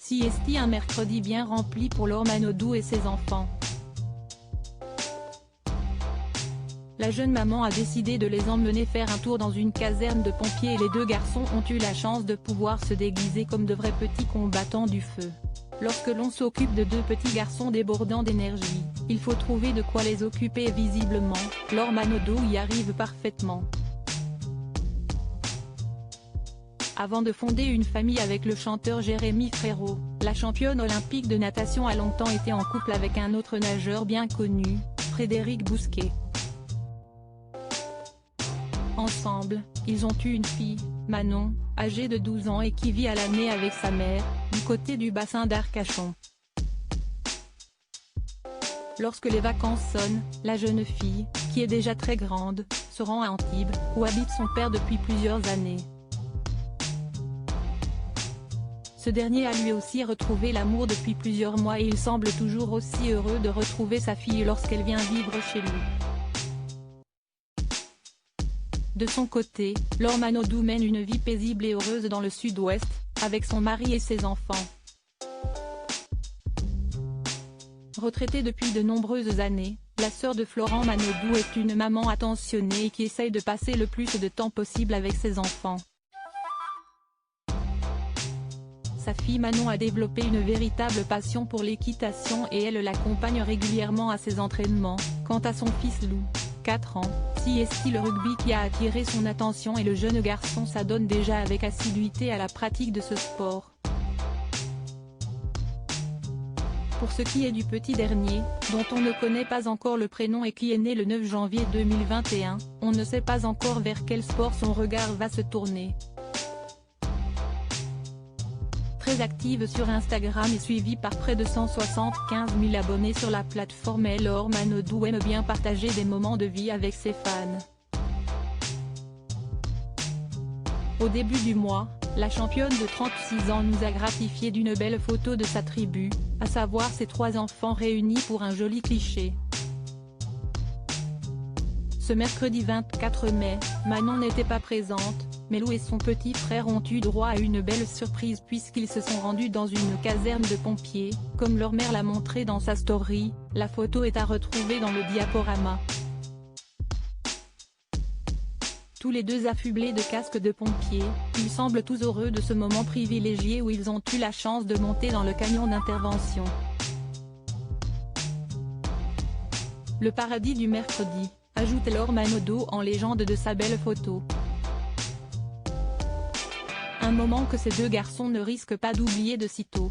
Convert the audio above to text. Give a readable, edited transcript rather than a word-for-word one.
Siesti un mercredi bien rempli pour Laure Manodou et ses enfants. La jeune maman a décidé de les emmener faire un tour dans une caserne de pompiers et les deux garçons ont eu la chance de pouvoir se déguiser comme de vrais petits combattants du feu. Lorsque l'on s'occupe de deux petits garçons débordants d'énergie, il faut trouver de quoi les occuper et visiblement, Laure Manodou y arrive parfaitement. Avant de fonder une famille avec le chanteur Jérémy Frérot, la championne olympique de natation a longtemps été en couple avec un autre nageur bien connu, Frédéric Bousquet. Ensemble, ils ont eu une fille, Manon, âgée de 12 ans et qui vit à l'année avec sa mère, du côté du bassin d'Arcachon. Lorsque les vacances sonnent, la jeune fille, qui est déjà très grande, se rend à Antibes, où habite son père depuis plusieurs années. Ce dernier a lui aussi retrouvé l'amour depuis plusieurs mois et il semble toujours aussi heureux de retrouver sa fille lorsqu'elle vient vivre chez lui. De son côté, Laure Manodou mène une vie paisible et heureuse dans le sud-ouest, avec son mari et ses enfants. Retraitée depuis de nombreuses années, la sœur de Florent Manodou est une maman attentionnée et qui essaye de passer le plus de temps possible avec ses enfants. Sa fille Manon a développé une véritable passion pour l'équitation et elle l'accompagne régulièrement à ses entraînements. Quant à son fils Lou, 4 ans, siesti le rugby qui a attiré son attention et le jeune garçon s'adonne déjà avec assiduité à la pratique de ce sport. Pour ce qui est du petit dernier, dont on ne connaît pas encore le prénom et qui est né le 9 janvier 2021, on ne sait pas encore vers quel sport son regard va se tourner. Très active sur Instagram et suivie par près de 175 000 abonnés sur la plateforme, Laure Manodou aime bien partager des moments de vie avec ses fans. Au début du mois, la championne de 36 ans nous a gratifié d'une belle photo de sa tribu, à savoir ses 3 enfants réunis pour un joli cliché. Ce mercredi 24 mai, Manon n'était pas présente, mais Lou et son petit frère ont eu droit à une belle surprise puisqu'ils se sont rendus dans une caserne de pompiers, comme leur mère l'a montré dans sa story. La photo est à retrouver dans le diaporama. Tous les deux affublés de casques de pompiers, ils semblent tous heureux de ce moment privilégié où ils ont eu la chance de monter dans le camion d'intervention. Le paradis du mercredi, ajoute Laure Manodou en légende de sa belle photo. Un moment que ces deux garçons ne risquent pas d'oublier de sitôt.